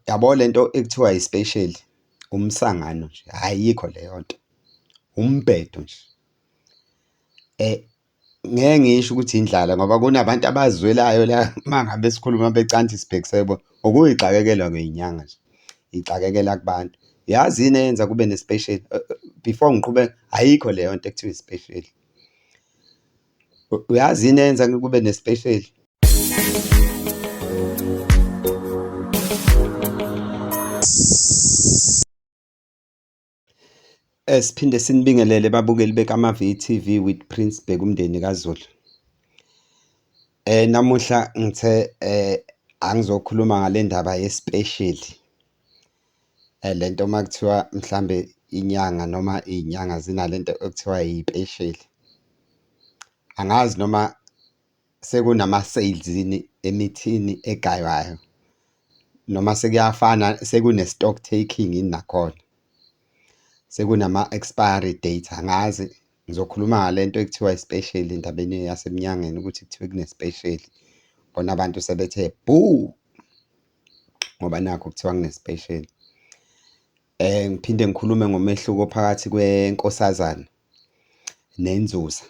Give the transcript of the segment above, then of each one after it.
Yabo lento ekuthiwa i-special umsangano nje, ayikho leyo nto, umbhedo nje. Ngeke ngisho ukuthi indlala ngoba kunabantu abazwelayo la mangabe sikhuluma becansi sibhekise bona ukuyixakekelwa kwey'nyanga nje, ixakekela kubantu. Yazi yini eyenza kube ne-special before ngiqhubeka, ayikho leyo nto ekuthiwa i-special. Uyazi yini eyenza kube ne-special? Siphinde sinibingelele babukeli bekama-VTV with Prince Bheka umndeni kaZulu. Namuhla ngithe angizokhuluma ngale ndaba ye-special. Lento makuthiwa mhlambe inyanga noma iy'nyanga zinalento ekuthiwa yi-special. Angazi noma sekunama-sales yini emithini egaywayo noma sekuyafana, sekune-stock taking yini nakhona. Sekunama-expiry date, angazi. Ngizokhuluma ngalento ekuthiwa i-special endabeni yasemnyangeni ukuthi kuthiwe kune-special. Bona abantu sebethe bhuu ngoba nakho kuthiwa kune-special. Ngiphinde ngikhulume ngomehluko phakathi kwenkosazana nenzuza.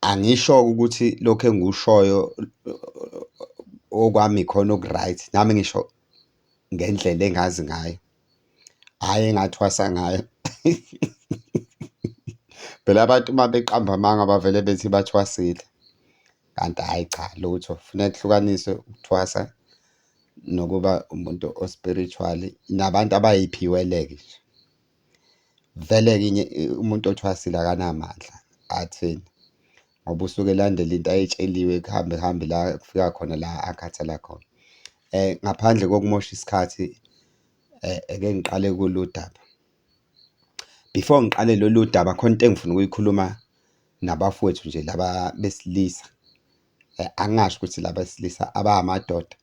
Angisho ukuthi lokho engikushoyo okwami khona oku-right, nami ngisho ngendlela engazi ngayo, hhayi engathwasa ngayo. Phela abantu uma beqamba amanga bavele bethi bathwasile, kanti hhayi cha lutho, funeka kuhlukaniswe ukuthwasa nokuba umuntu o-spiritual nabantu abay'phiwele-ke nje. Vele-ke umuntu othwasile akanamandla atheni ngoba usuke elandela into ayitsheliwe kuhambe la kufika khona la akhathala khona. Ngaphandle kokumosha isikhathi ake ngiqale kulolu daba. Before ngiqale lolu daba khona into engifuna ukuyikhuluma nabafowethu nje laba besilisa. Angingasho ukuthi laba besilisa abamadoda.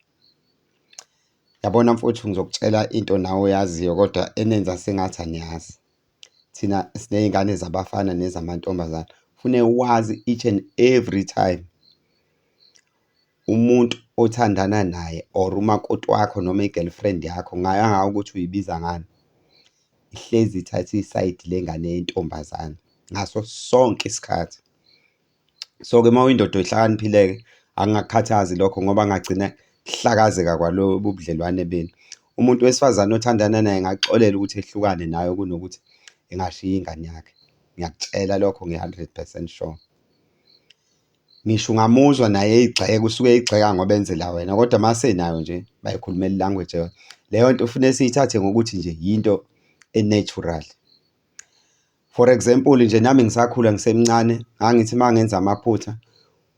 Yabona mfowethu, ngizokutshela into nawe oyaziyo kodwa enenza sengathi aniyazi. Thina siney'ngane zabafana nezamantombazane. Kufuneka wazi each and every time umuntu othandana naye or umakoti wakho noma i-girlfriend yakho ngayanga ukuthi uyibiza ngani, ihlezi ithatha isayidi lengane yentombazane ngaso sonke isikhathi. So-ke uma uyindoda ohlakaniphile-ke angingakukhathazi lokho ngoba ngagcina kuhlakazeka kwalobu budlelwane benu. Umuntu wesifazane othandana naye ngakuxolela ukuthi ehlukane nayo kunokuthi engashiya ingane yakhe. Ngiyakutshela lokho, ngi-100% sure. Ngisho ungamuzwa naye eyigxeka, usuke eyigxeka ngoba enzela wena, kodwa uma senayo nje bayikhulumela i-language yona. Leyo nto kufanele siyithathe ngokuthi nje yinto e-natural. For example nje nami ngisakhula ngisemncane, ngangithi uma ngenza amaphutha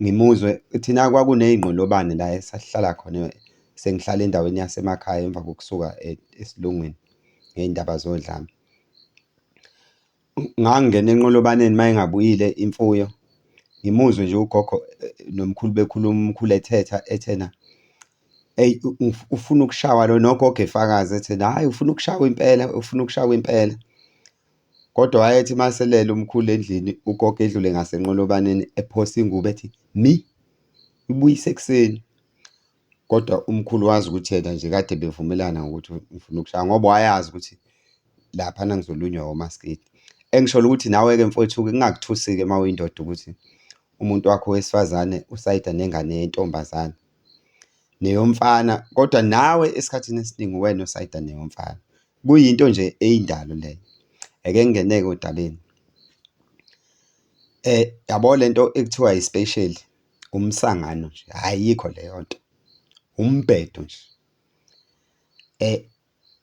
ngimuzwe. Thina kwakuney'nqolobane la esasihlala khona, sengihlala endaweni yasemakhaya emva kokusuka esilungwini ngey'ndaba zodlame. Ngangingena enqolobaneni uma ingabuyile imfuyo, ngimuzwe nje ugogo nomkhulu bekhuluma, umkhulu ethetha ethena, eyi ufuna ukushawa lo, nogogo efakaza ethena, hhayi ufuna ukushawa impela, ufuna ukushawa impela. Kodwa wayethi maselele umkhulu endlini, ugogo edlule ngasenqolobaneni ephosa ingubo ethi, mi, ibuyise ekuseni. Kodwa umkhulu wazi ukuthi yena nje kade bevumelana ngokuthi ufuna ukushawa ngoba wayazi ukuthi laphana ngizolunywa omaskidi. Engisholo ukuthi nawe-ke mfowethu-ke kungakuthusi-ke uma uyindoda ukuthi umuntu wakho wesifazane usayida nengane yentombazane neyomfana, kodwa nawe esikhathini esiningi wena osayida neyomfana. Kuyinto nje eyindalo leyo. Ake ngingeneke odabeni. Yabo lento ekuthiwa yi-special umsangano nje, ayikho leyo nto, umbhedo nje.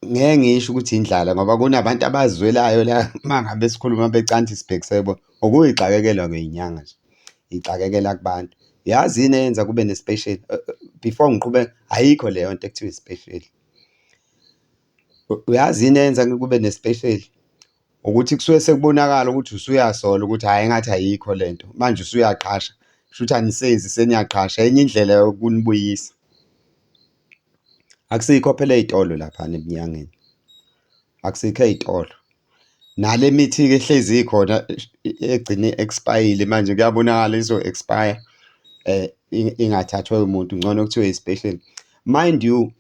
Ngeke ngisho ukuthi indlala ngoba kunabantu abazwelayo la mangabe sikhuluma becansi sibhekise bona ukuyixakekelwa kwey'nyanga nje, ixakekela kubantu. Yazi yini eyenza kube ne-special before ngiqhubeka, ayikho leyo nto ekuthiwa i-special. Uyazi yini eyenza kube ne-special? Ukuthi kusuke sekubonakala ukuthi usuyasola ukuthi hhayi engathi ayikho lento, manje usuyaqhasha, kushuthi anisenzi seniyaqhasha enye indlela yokunibuyisa. Akusikho phela ey'tolo laphana ebunyangeni, akusikho ey'tolo. Nale mithi-ke ehlezi ikhona egcine expayile manje kuyabonakala izo-expire ingathathwa umuntu, ngcono kuthiwe i-special. mind you,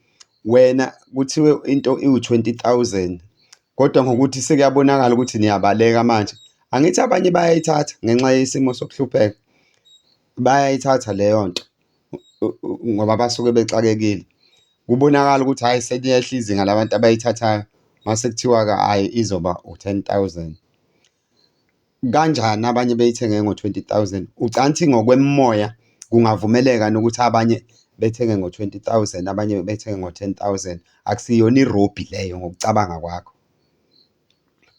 wena kuthiwe into iwu-20,000 kodwa ngokuthi sekuyabonakala ukuthi niyabaleka manje, angithi abanye bayayithatha ngenxa yesimo sokuhlupheka, bayayithatha leyo nto ngoba basuke bexakekile. Kubonakala ukuthi hhayi seliyehla izinga labantu abayithathayo, mase kuthiwa-ke hhayi izoba u-10,000. Kanjani abanye beyithenge ngo-20,000? Ucanthi ngokwemoya kungavumeleka nokuthi abanye bethenge ngo-20,000 abanye bethenge ngo-10,000? Akusiyona irobhi leyo ngokucabanga kwakho.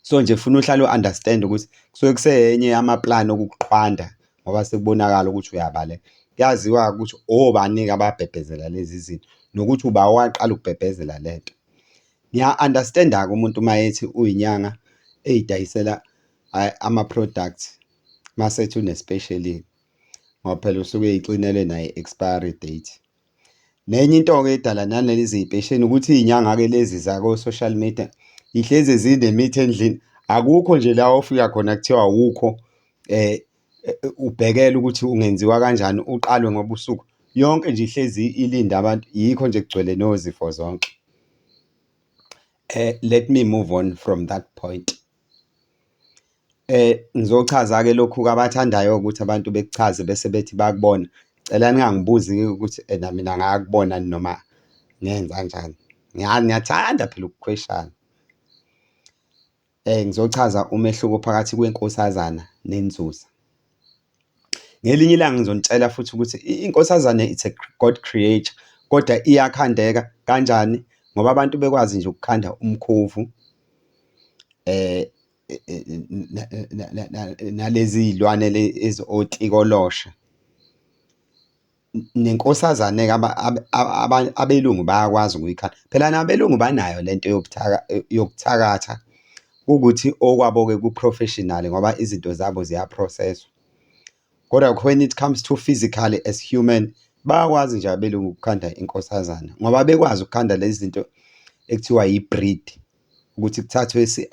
So nje funa uhlale u-understand ukuthi kusuke kusenye yamaplani okukuqhwanda ngoba sekubonakala ukuthi uyabaleka. Kuyaziwa-ke ukuthi obani-ke ababhebhezela lezi zinto nokuthi uba waqala ukubhebhezela lento. Ngiya-understand-ke umuntu uma ethi uyinyanga ey'dayisela ama-products masethi une-special ngoba phela usuke eyixinele naye expiry date. Nenye into-ke edala nalezi y'pesheni ukuthi iy'nyanga-ke lezi zako-social media ihlezi zinemithi endlini. Akukho nje la ofika khona kuthiwa awukho ubhekele ukuthi ungenziwa kanjani uqalwe ngoba usuku yonke nje ihlezi ilinde abantu, yikho nje kugcwele nozifo zonke. Let me move on from that point. Ngizochaza-ke lokhu-ke abathandayo ukuthi abantu bekuchaze bese bethi bakubona. Cela ningangibuzi-ke ukuthi ena mina ngakubona noma ngenza kanjani. Ngiyathanda phela ukukhweshana. Ngizochaza umehluko phakathi kwenkosazana nenzuza. Ngelinye ilanga ngizonitshela futhi ukuthi inkosazane it's a God creature kodwa iyakhandeka kanjani ngoba abantu bekwazi nje ukukhanda umkhovu nalezi iy'lwane otikoloshe. Nenkosazane-ke abelungu bayakwazi ukuyikhanda. Phela nabelungu banayo lento yokuthakatha ukuthi okwabo-ke ku-professional ngoba izinto zabo ziyaprocesswa. Kodwa when it comes to physically as human, bayakwazi nje abelungu ukukhanda inkosazana ngoba bekwazi ukukhanda lezi zinto ekuthiwa yi-breed, ukuthi kuthathwe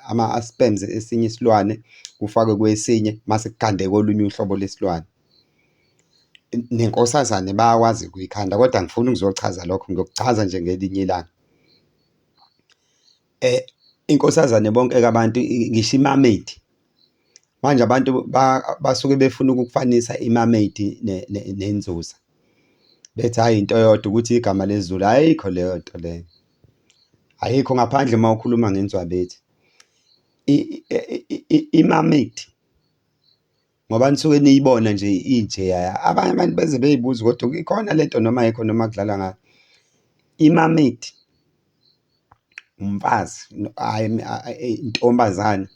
ama-sperms esinye isilwane kufakwe kwesinye mase kukhandeke olunye uhlobo lesilwane. Nenkosazane bayakwazi ukuyikhanda kodwa angifuni ngizochaza lokho, ngiyokuchaza nje ngelinye ilanga. Inkosazane bonke-ke abantu ngisho i-mermaid. Manje abantu basuke befuna ukukufanisa i-mermaid nenzuza. Bethi hhayi into yodwa ukuthi igama lesiZulu ayikho leyo nto leyo. Ayikho ngaphandle uma ukhuluma ngenzwabethi. I-mermaid ngoba nisuke niyibona nje injeya. Abanye abantu beze beyibuze kodwa ikhona lento noma ayikho noma kudlala ngayo. I-mermaid umfazi intombazane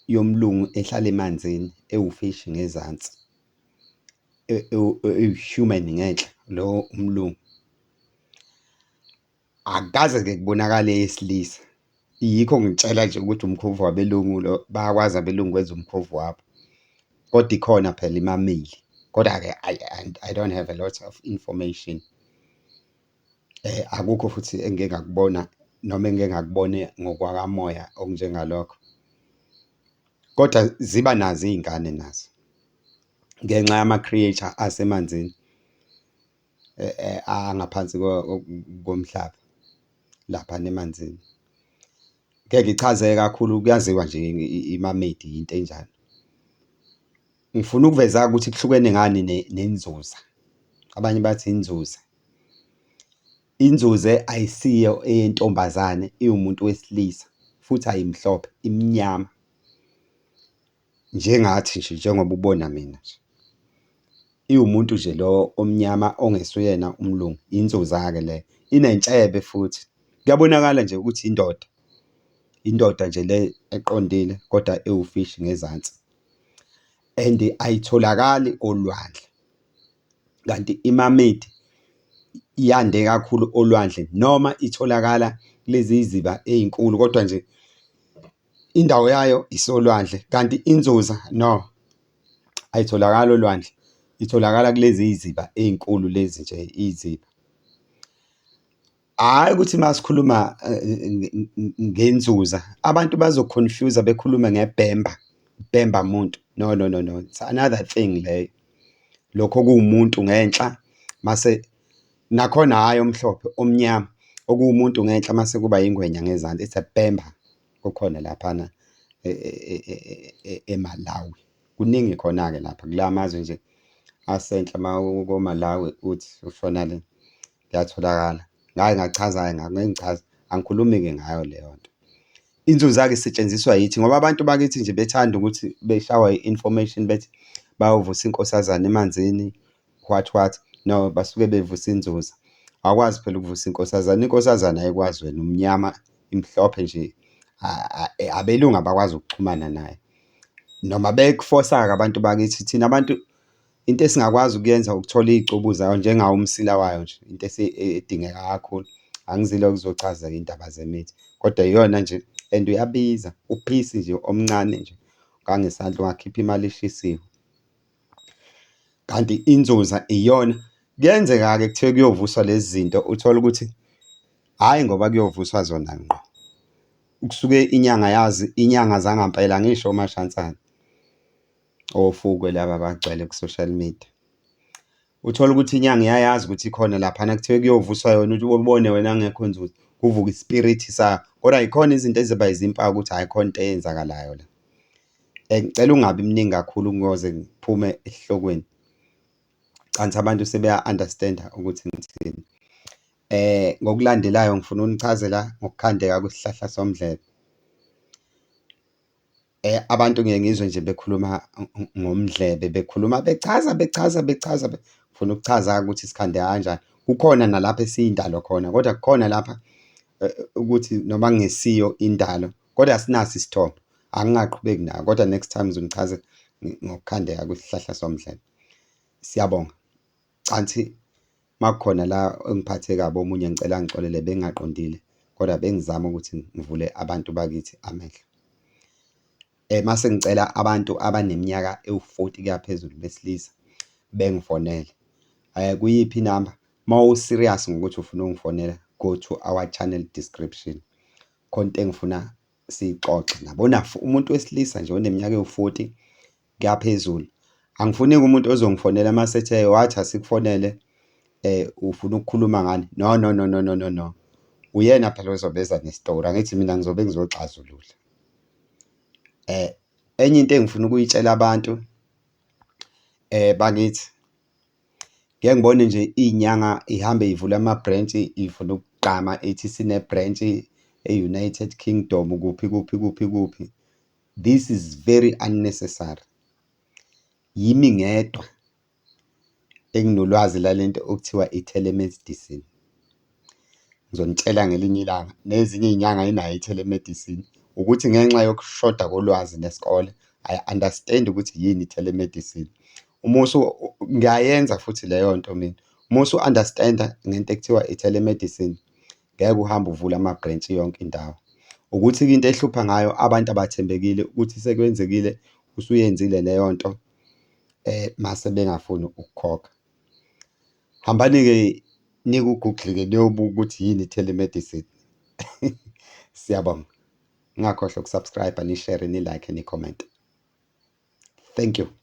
yomlungu ehlala emanzini ewufishi ngezansi, ewu-human ngenhla lo umlungu. Akukaze-ke kubonakale eyesilisa. Yikho ngitshela nje ukuthi umkhovu wabelungu lo, bayakwazi abelungu kwenza umkhovu wabo. Kodwa ikhona phela i-mermaid. Kodwa-ke I don't have a lot of information. Akukho futhi engike ngakubona noma engike ngakubona ngokwakamoya okunjengalokho. Kodwa ziba nazo iy'ngane nazo ngenxa yama-creature asemanzini angaphansi komhlaba laphana emanzini. Ngeke ngichaze kakhulu, kuyaziwa nje i-mermaid into enjani. Ngifuna ukuveza ukuthi kuhlukene ngani nenzuza. Abanye bathi inzuza. Inzuze ayisiyo eyentombazane, iwumuntu wesilisa futhi ayimhlophe, imnyama. Njengathi nje njengoba ubona mina nje. Iwumuntu nje lo omnyama ongesuyena umlungu. Inzuza-ke le. Inentshebe futhi. Kuyabonakala nje ukuthi indoda. Indoda nje le eqondile kodwa ewufishi ngezansi. And ayitholakali olwandle. Kanti i-mermaid yande kakhulu olwandle noma itholakala kulezi iziba ey'nkulu kodwa nje indawo yayo isolwandle. Kanti inzuza no, ayitholakali olwandle, itholakala kulezi iziba ey'nkulu lezi nje iziba. Hhayi ukuthi masikhuluma ngenzuza abantu bazokhonfyuza bekhulume ngebhemba, ibhemba muntu. No, it's another thing leyo. lokho kuwumuntu ngenhla mase nakhona hayi omhlophe omnyama okuwumuntu ngenhla mase kuba ingwenya ngezansi. It's a Bemba kukhona laphana eMalawi. Kuningi khona-ke lapha kula mazwe nje asenhla makoMalawi uthi ushona le kuyatholakala. Ngake ngachaza-ke ngake ngichaza angikhulumi-ke ngayo leyo nto. Inzuza-ke isetshenziswa yithi ngoba abantu bakithi nje bethanda ukuthi beshawa i-information bethi bayovusa inkosazana emanzini what. No, basuke bevusa inzuza. Awukwazi phela ukuvusa inkosazana. Inkosazana ayikwazi wena umnyama imhlophe nje. Abelungu abakwazi ukuxhumana naye. Noma bekufosa-ke abantu bakithi thina abantu into esingakwazi ukuyenza ukuthola iy'cubu zayo njengawo umsila wayo nje into edingeka kakhulu. Angizile ukuzochaza-ke indaba zemithi kodwa iyona nje and uyabiza uphisi nje omncane nje kangesandla ungakhipha imali eshisiwe. Kanti inzuza iyona kuyenzeka-ke kuthiwe kuyovuswa lezi zinto uthole ukuthi hhayi ngoba kuyovuswa zona ngqo kusuke inyanga yazi inyanga zangampela ngisho oMashansane ofukwe laba bagcwele ku-social media. Uthola ukuthi inyanga iyayazi ukuthi ikhona laphana kuthiwe kuyovuswa yona ukuthi ubone wena ngekho nzuza kuvuka ispirithi sayo kodwa yikhona izinto eziba izimpawu ukuthi hayi khona into eyenzakalayo la. Ngicela ungabi mningi kakhulu ngoze ngiphume esihlokweni. Canthi abantu sebeya-understand-a ukuthi ngithini. Ngokulandelayo ngifuna unichazela ngokukhandeka kwesihlahla somdlelo. Abantu ngeke ngizwe nje bekhuluma ngomdlebe bekhuluma bechaza. Ngifuna ukuchaza ukuthi sikhandeka kanjani. Kukhona nalapha esiyindalo khona kodwa kukhona lapha ukuthi noma ngesiyo indalo kodwa sinaso isithombe. Angingaqhubeki nayo kodwa next time ngizonichaza ngokukhandeka kwesihlahla somdlelo. Siyabonga. Canthi makukhona la engiphathe kabi omunye ngicela ngixolele bengingaqondile kodwa bengizama ukuthi ngivule abantu bakithi amehlo. Mase ngicela abantu abaneminyaka ewu-40 kuya phezulu besilisa bengifonele. Kuyiphi inamba? Uma serious ngokuthi ufuna ungifonela go to our channel description. Khona into engifuna siyixoxe nabona umuntu wesilisa nje oneminyaka ewu-40 kuya phezulu. Angifuni umuntu ozongifonela mase ethe wathi asikufonele ufuna ukukhuluma ngani. No. Uyena phela ozobeza nestory. Angithi mina ngizobe ngizoxazulula. Enye into engifuna ukuyitshela abantu bakithi ngeke ngibone nje inyanga ihambe ivula ama-branch ifuna ukugqama ethi sine branch e-United Kingdom kuphi. This is very unnecessary. Yimi ngedwa enginolwazi lalento okuthiwa i-telemedicine. Ngizonitshela ngelinye ilanga nezinye izinyanga ayinayo i-telemedicine ukuthi ngenxa yokushoda kolwazi nesikole I understand ukuthi yini i-telemedicine. Ngiyayenza futhi leyo nto mina. Uma usu-understand-a ngento ekuthiwa i-telemedicine ngeke uhambe uvula ama-branch yonke indawo. Ukuthi-ke into ehlupha ngayo abantu abathembekile ukuthi sekwenzekile usuyenzile leyo nto mase bengafuni ukukhokha. Hambani-ke niku-Google-ke niyobuka ukuthi yini i-telemedicine. Siyabonga. Ngakhohlwa ukusubscribe, ni-share, ni-like, ni-comment. Thank you.